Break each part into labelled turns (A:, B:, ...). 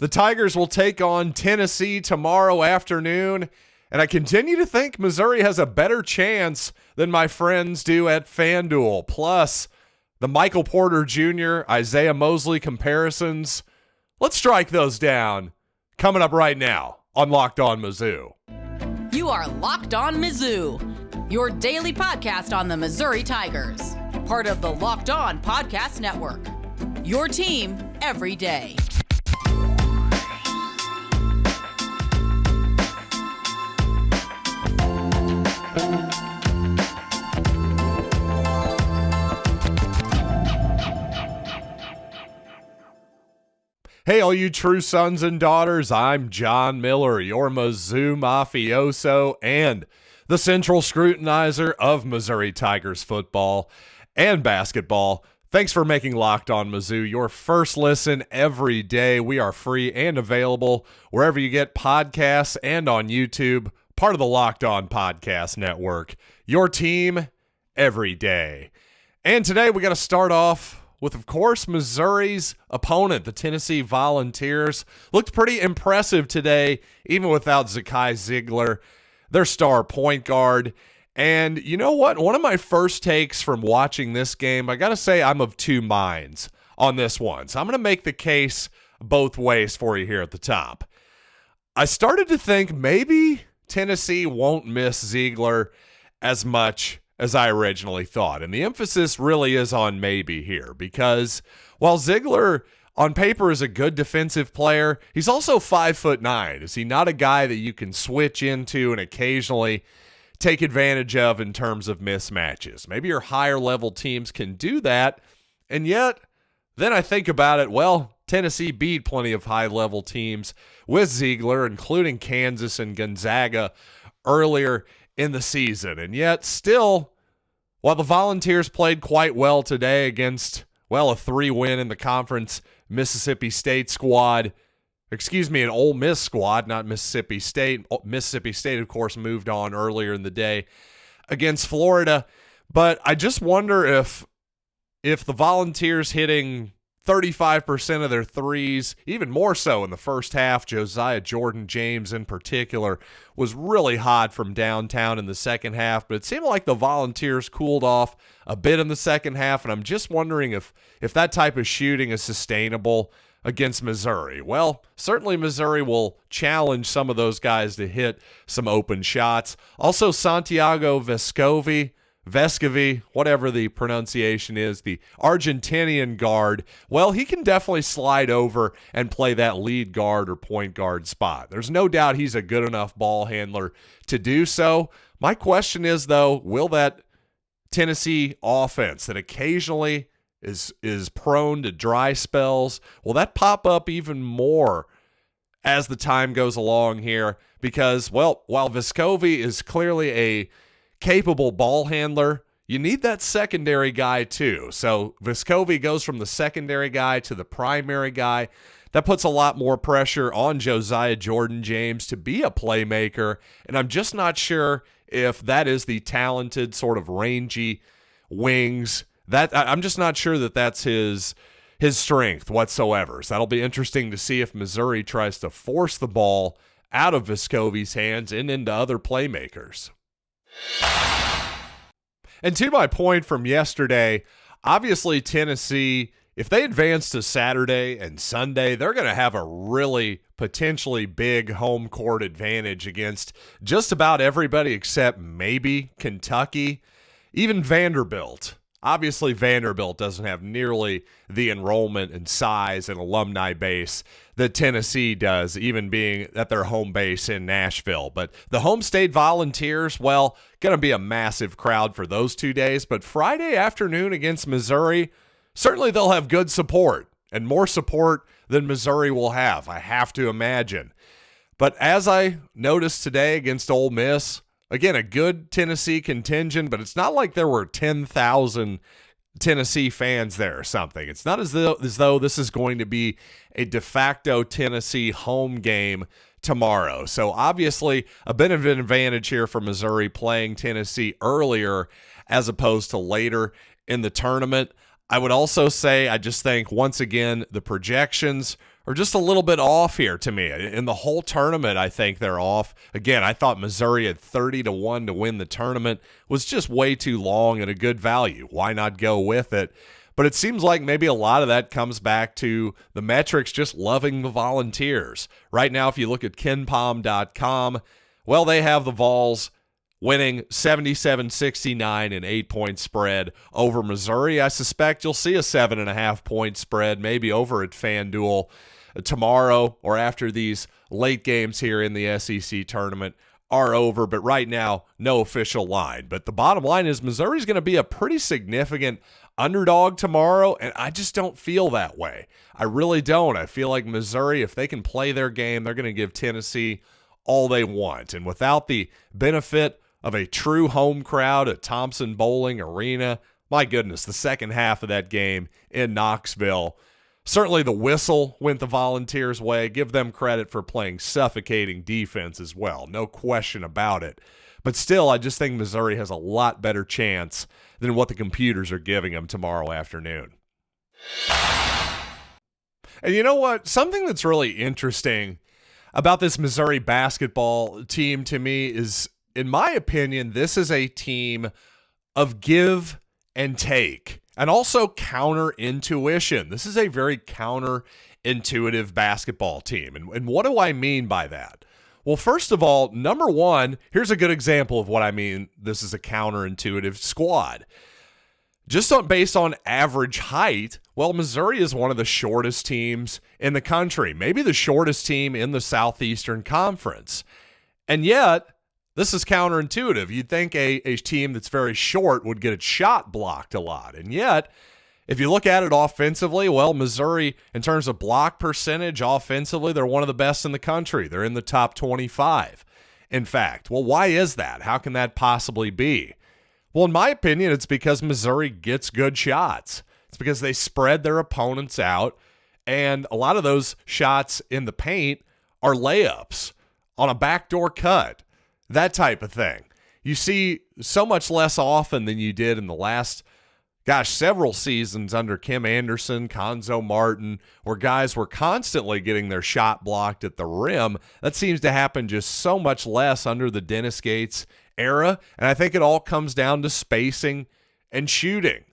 A: The Tigers will take on Tennessee tomorrow afternoon, and I continue to think Missouri has a better chance than my friends do at FanDuel. Plus, the Michael Porter Jr., Isiaih Mosley comparisons. Let's strike those down. Coming up right now on Locked On Mizzou.
B: You are Locked On Mizzou, your daily podcast on the Missouri Tigers. Part of the Locked On Podcast Network. Your team every day.
A: Hey, all you true sons and daughters, I'm John Miller, your Mizzou mafioso and the central scrutinizer of Missouri Tigers football and basketball. Thanks for making Locked On Mizzou your first listen every day. We are free and available wherever you get podcasts and on YouTube, part of the Locked On Podcast Network. Your team every day. And today we got to start off with, of course, Missouri's opponent, the Tennessee Volunteers. Looked pretty impressive today, even without Zakai Zeigler, their star point guard. And you know what? One of my first takes from watching this game, I got to say I'm of two minds on this one. So I'm going to make the case both ways for you here at the top. I started to think maybe Tennessee won't miss Zeigler as much as I originally thought. And the emphasis really is on maybe here, because while Zeigler on paper is a good defensive player, he's also 5'9". Is he not a guy that you can switch into and occasionally take advantage of in terms of mismatches? Maybe your higher level teams can do that. And yet, then I think about it, well, Tennessee beat plenty of high level teams with Zeigler, including Kansas and Gonzaga earlier in the season. And yet still, while the Volunteers played quite well today against, well, a 3-win in the conference Mississippi State squad, an Ole Miss squad, not Mississippi State. Mississippi State, of course, moved on earlier in the day against Florida. But I just wonder if the Volunteers hitting 35% of their threes, even more so in the first half, Josiah Jordan-James in particular, was really hot from downtown in the second half, but it seemed like the Volunteers cooled off a bit in the second half, and I'm just wondering if that type of shooting is sustainable against Missouri. Well, certainly Missouri will challenge some of those guys to hit some open shots. Also, Santiago Vescovi, whatever the pronunciation is, the Argentinian guard, well, he can definitely slide over and play that lead guard or point guard spot. There's no doubt he's a good enough ball handler to do so. My question is, though, will that Tennessee offense that occasionally is prone to dry spells, will that pop up even more as the time goes along here? Because, well, while Vescovi is clearly a capable ball handler, you need that secondary guy too. So Vescovi goes from the secondary guy to the primary guy. That puts a lot more pressure on Josiah Jordan-James to be a playmaker, and I'm just not sure if that is the talented sort of rangy wings. I'm just not sure that that's his strength whatsoever. So that'll be interesting to see if Missouri tries to force the ball out of Vescovi's hands and into other playmakers. And to my point from yesterday, obviously Tennessee, if they advance to Saturday and Sunday, they're going to have a really potentially big home court advantage against just about everybody except maybe Kentucky, even Vanderbilt. Obviously, Vanderbilt doesn't have nearly the enrollment and size and alumni base that Tennessee does, even being at their home base in Nashville. But the home state Volunteers, well, going to be a massive crowd for those 2 days. But Friday afternoon against Missouri, certainly they'll have good support and more support than Missouri will have, I have to imagine. But as I noticed today against Ole Miss, again, a good Tennessee contingent, but it's not like there were 10,000 Tennessee fans there or something. It's not as though this is going to be a de facto Tennessee home game tomorrow. So obviously a bit of an advantage here for Missouri playing Tennessee earlier as opposed to later in the tournament. I would also say I just think, once again, the projections are just a little bit off here to me. In the whole tournament, I think they're off. Again, I thought Missouri at 30-1 to win the tournament was just way too long and a good value. Why not go with it? But it seems like maybe a lot of that comes back to the metrics just loving the Volunteers. Right now, if you look at KenPom.com, well, they have the Vols winning 77-69 an 8-point spread over Missouri. I suspect you'll see a 7.5-point spread maybe over at FanDuel tomorrow or after these late games here in the SEC tournament are over. But right now, no official line. But the bottom line is Missouri's going to be a pretty significant underdog tomorrow, and I just don't feel that way. I really don't. I feel like Missouri, if they can play their game, they're going to give Tennessee all they want. And without the benefit of a true home crowd at Thompson-Boling Arena, my goodness, the second half of that game in Knoxville, certainly the whistle went the Volunteers' way. Give them credit for playing suffocating defense as well. No question about it. But still, I just think Missouri has a lot better chance than what the computers are giving them tomorrow afternoon. And you know what? Something that's really interesting about this Missouri basketball team to me is, in my opinion, this is a team of give and take and also counterintuition. This is a very counterintuitive basketball team. And what do I mean by that? Well, first of all, number one, here's a good example of what I mean. This is a counterintuitive squad. Just based on average height, well, Missouri is one of the shortest teams in the country, maybe the shortest team in the Southeastern Conference. And yet, this is counterintuitive. You'd think a team that's very short would get its shot blocked a lot. And yet, if you look at it offensively, well, Missouri, in terms of block percentage, offensively, they're one of the best in the country. They're in the top 25, in fact. Well, why is that? How can that possibly be? Well, in my opinion, it's because Missouri gets good shots. It's because they spread their opponents out, and a lot of those shots in the paint are layups on a backdoor cut, that type of thing. You see so much less often than you did in the last several seasons under Kim Anderson, Konzo Martin, where guys were constantly getting their shot blocked at the rim. That seems to happen just so much less under the Dennis Gates era, and I think it all comes down to spacing and shooting.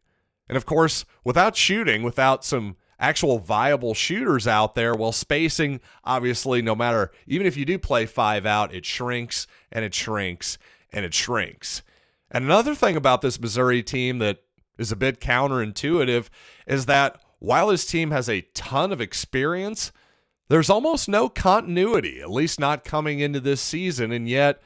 A: And of course, without shooting, without some actual viable shooters out there, well, spacing, obviously, no matter, even if you do play 5 out, it shrinks and it shrinks and it shrinks. And another thing about this Missouri team that is a bit counterintuitive is that while his team has a ton of experience, there's almost no continuity, at least not coming into this season. And yet,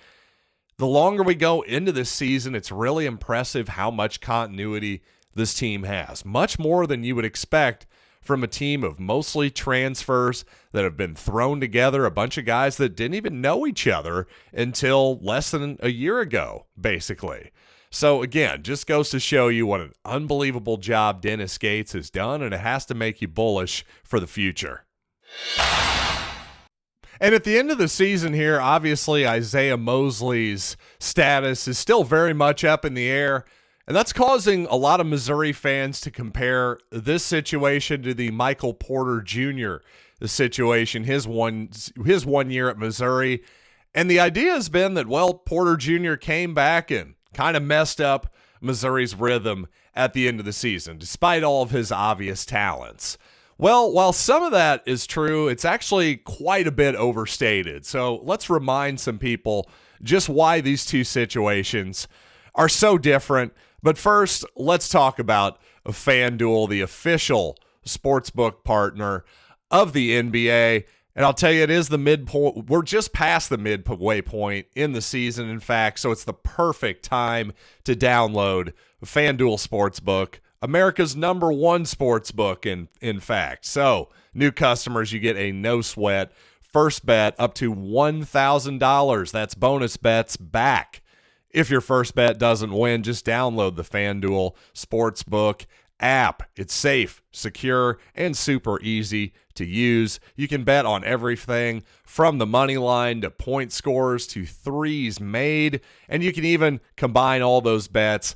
A: the longer we go into this season, it's really impressive how much continuity this team has. Much more than you would expect from a team of mostly transfers that have been thrown together, a bunch of guys that didn't even know each other until less than a year ago, basically. So again, just goes to show you what an unbelievable job Dennis Gates has done, and it has to make you bullish for the future. And at the end of the season here, obviously Isiaih Mosley's status is still very much up in the air, and that's causing a lot of Missouri fans to compare this situation to the Michael Porter Jr. situation, his one year at Missouri. And the idea has been that, well, Porter Jr. came back and kind of messed up Missouri's rhythm at the end of the season, despite all of his obvious talents. Well, while some of that is true, it's actually quite a bit overstated. So let's remind some people just why these two situations are so different. But first, let's talk about FanDuel, the official sportsbook partner of the NBA. And I'll tell you, it is the midpoint. We're just past the midway point in the season, in fact, so it's the perfect time to download FanDuel Sportsbook, America's #1 sportsbook, in fact. So, new customers, you get a no-sweat first bet up to $1,000. That's bonus bets back. If your first bet doesn't win, just download the FanDuel Sportsbook app. It's safe, secure, and super easy to use. You can bet on everything from the money line to point scores to threes made, and you can even combine all those bets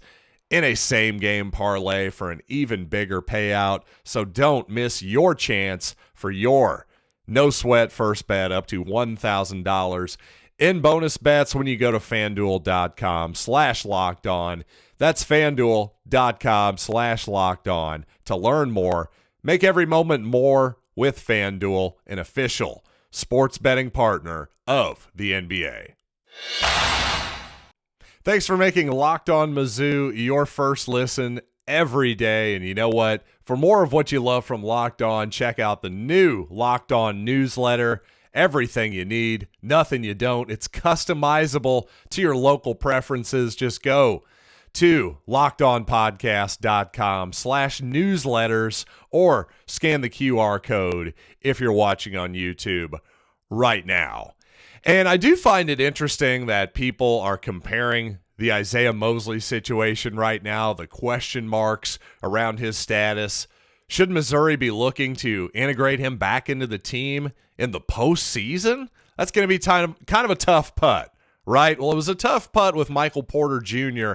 A: in a same-game parlay for an even bigger payout. So don't miss your chance for your No sweat first bet up to $1,000 in bonus bets when you go to FanDuel.com/lockedon. That's FanDuel.com/lockedon to learn more. Make every moment more with FanDuel, an official sports betting partner of the NBA. Thanks for making Locked On Mizzou your first listen every day. And you know what? For more of what you love from Locked On, check out the new Locked On newsletter. Everything you need, nothing you don't. It's customizable to your local preferences. Just go to lockedonpodcast.com/newsletters or scan the QR code if you're watching on YouTube right now. And I do find it interesting that people are comparing the Isiaih Mosley situation right now, the question marks around his status. Should Missouri be looking to integrate him back into the team in the postseason? That's going to be kind of a tough putt, right? Well, it was a tough putt with Michael Porter Jr.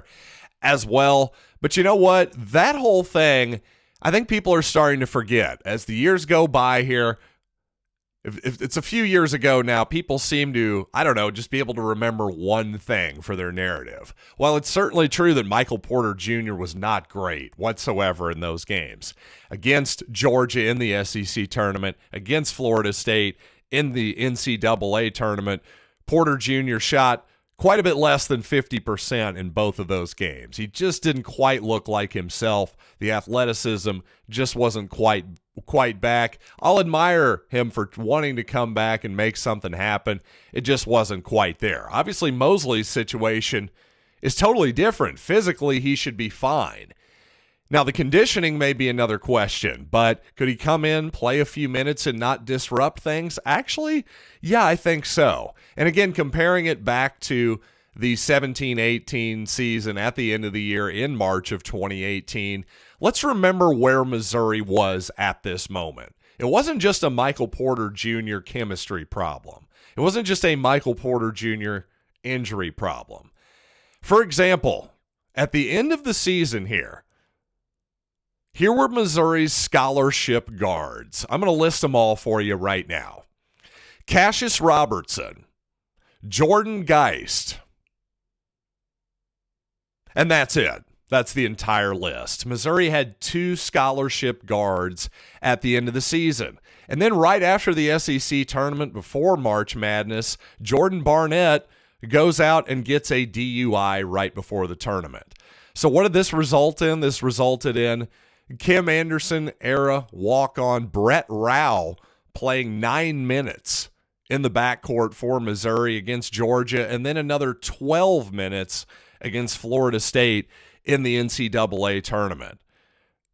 A: as well. But you know what? That whole thing, I think people are starting to forget. As the years go by here, if it's a few years ago now, people seem to, just be able to remember one thing for their narrative. While it's certainly true that Michael Porter Jr. was not great whatsoever in those games. Against Georgia in the SEC tournament, against Florida State in the NCAA tournament, Porter Jr. shot quite a bit less than 50% in both of those games. He just didn't quite look like himself. The athleticism just wasn't quite back. I'll admire him for wanting to come back and make something happen. It just wasn't quite there. Obviously, Mosley's situation is totally different. Physically, he should be fine. Now, the conditioning may be another question, but could he come in, play a few minutes, and not disrupt things? Actually, yeah, I think so. And again, comparing it back to the 17-18 season at the end of the year in March of 2018, let's remember where Missouri was at this moment. It wasn't just a Michael Porter Jr. chemistry problem. It wasn't just a Michael Porter Jr. injury problem. For example, at the end of the season here were Missouri's scholarship guards. I'm going to list them all for you right now. Cassius Robertson, Jordan Geist, and that's it. That's the entire list. Missouri had 2 scholarship guards at the end of the season. And then right after the SEC tournament before March Madness, Jordan Barnett goes out and gets a DUI right before the tournament. So what did this result in? This resulted in Kim Anderson era walk-on Brett Rao playing 9 minutes in the backcourt for Missouri against Georgia, and then another 12 minutes against Florida State in the NCAA tournament.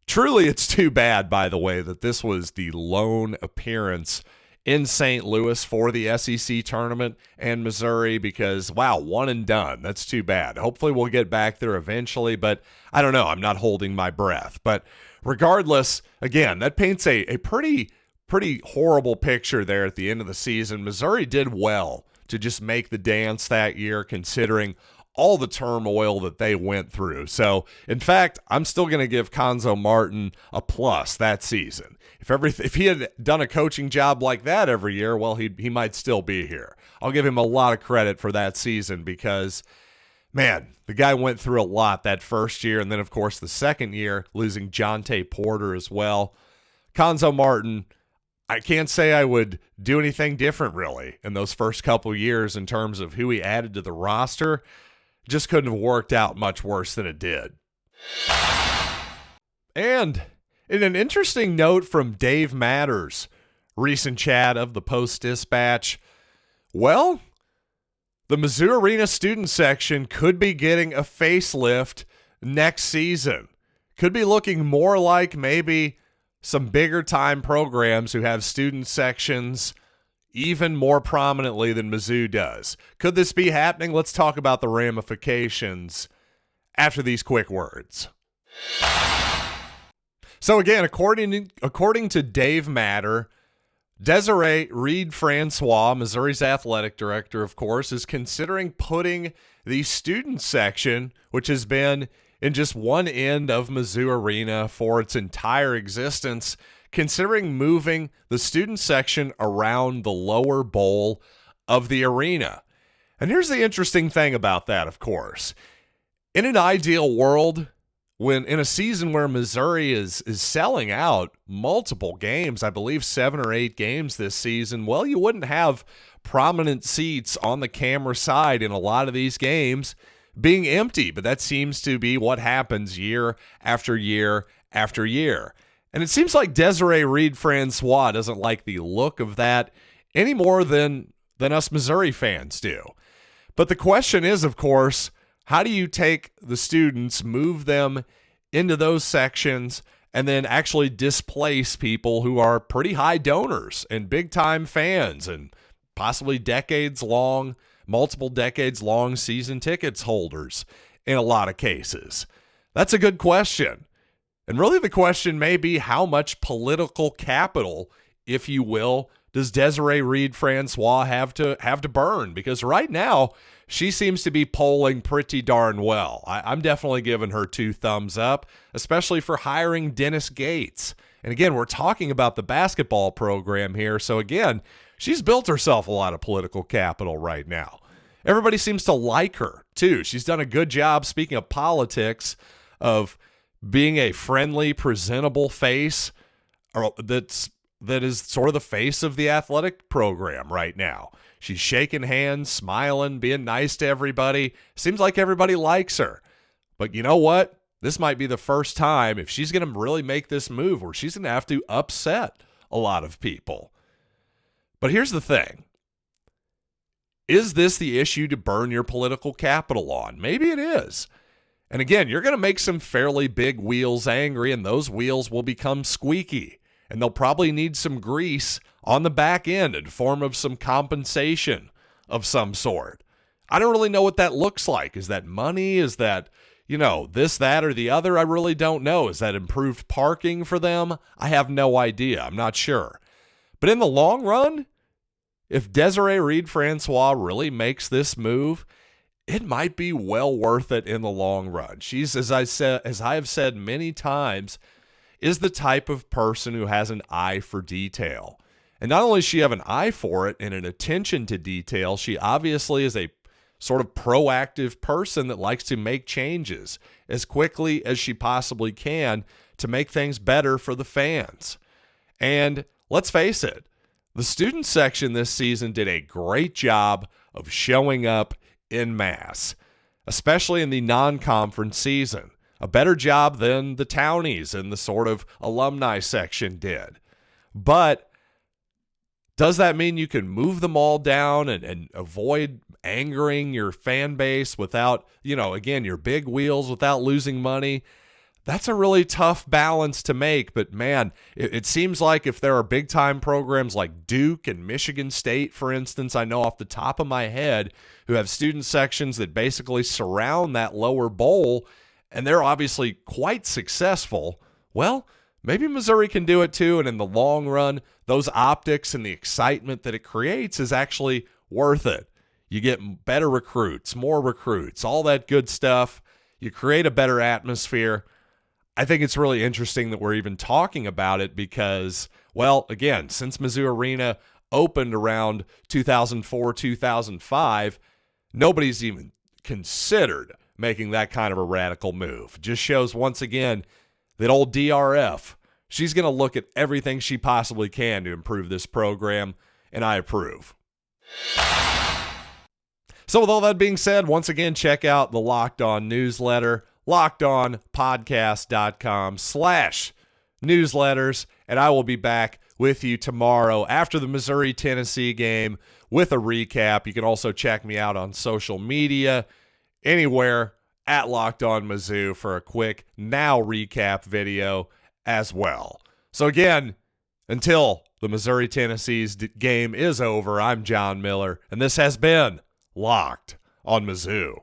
A: Truly, it's too bad, by the way, that this was the lone appearance in St. Louis for the SEC tournament and Missouri because, wow, one and done. That's too bad. Hopefully we'll get back there eventually, but I don't know. I'm not holding my breath. But regardless, again, that paints a pretty horrible picture there at the end of the season. Missouri did well to just make the dance that year considering all the turmoil that they went through. So, in fact, I'm still going to give Cuonzo Martin a plus that season. If he had done a coaching job like that every year, well, he might still be here. I'll give him a lot of credit for that season because, man, the guy went through a lot that first year, and then, of course, the second year, losing Jonte Porter as well. Cuonzo Martin, I can't say I would do anything different, really, in those first couple years in terms of who he added to the roster. Just couldn't have worked out much worse than it did. And in an interesting note from Dave Matters, recent chat of the Post-Dispatch, well, the Mizzou Arena student section could be getting a facelift next season. Could be looking more like maybe some bigger time programs who have student sections even more prominently than Mizzou does. Could this be happening? Let's talk about the ramifications after these quick words. So again, according to Dave Matter, Desiree Reed-Francois, Missouri's athletic director, of course, is considering putting the student section, which has been in just one end of Mizzou Arena for its entire existence, considering moving the student section around the lower bowl of the arena. And here's the interesting thing about that, of course. In an ideal world, when in a season where Missouri is selling out multiple games, I believe 7 or 8 games this season, well, you wouldn't have prominent seats on the camera side in a lot of these games being empty, but that seems to be what happens year after year after year. And it seems like Desiree Reed-Francois doesn't like the look of that any more than us Missouri fans do. But the question is, of course, how do you take the students, move them into those sections, and then actually displace people who are pretty high donors and big-time fans and possibly multiple decades-long season tickets holders in a lot of cases? That's a good question. And really the question may be, how much political capital, if you will, does Desiree Reed-Francois have to burn? Because right now, she seems to be polling pretty darn well. I'm definitely giving her 2 thumbs up, especially for hiring Dennis Gates. And again, we're talking about the basketball program here. So again, she's built herself a lot of political capital right now. Everybody seems to like her, too. She's done a good job, speaking of politics, of being a friendly, presentable face that is sort of the face of the athletic program right now. She's shaking hands, smiling, being nice to everybody. Seems like everybody likes her. But you know what? This might be the first time, if she's going to really make this move, where she's going to have to upset a lot of people. But here's the thing. Is this the issue to burn your political capital on? Maybe it is. And again, you're going to make some fairly big wheels angry, and those wheels will become squeaky. And they'll probably need some grease on the back end in form of some compensation of some sort. I don't really know what that looks like. Is that money? Is that, this, that, or the other? I really don't know. Is that improved parking for them? I have no idea. I'm not sure. But in the long run, if Desiree Reed-Francois really makes this move, it might be well worth it in the long run. She's, as I have said many times, is the type of person who has an eye for detail. And not only does she have an eye for it and an attention to detail, she obviously is a sort of proactive person that likes to make changes as quickly as she possibly can to make things better for the fans. And let's face it, the student section this season did a great job of showing up en masse, especially in the non-conference season. A better job than the townies and the sort of alumni section did. But does that mean you can move them all down and avoid angering your fan base without, again, your big wheels, without losing money? That's a really tough balance to make. But man, it seems like if there are big time programs like Duke and Michigan State, for instance, I know off the top of my head, who have student sections that basically surround that lower bowl, and they're obviously quite successful, well, maybe Missouri can do it too, and in the long run, those optics and the excitement that it creates is actually worth it. You get better recruits, more recruits, all that good stuff. You create a better atmosphere. I think it's really interesting that we're even talking about it because, well, again, since Mizzou Arena opened around 2004, 2005, nobody's even considered making that kind of a radical move. Just shows once again that old DRF, she's going to look at everything she possibly can to improve this program, and I approve. So with all that being said, once again, check out the Locked On newsletter, lockedonpodcast.com/newsletters, and I will be back with you tomorrow after the Missouri-Tennessee game with a recap. You can also check me out on social media, anywhere at Locked On Mizzou for a quick now recap video as well. So again, until the Missouri-Tennessee's game is over, I'm John Miller, and this has been Locked On Mizzou.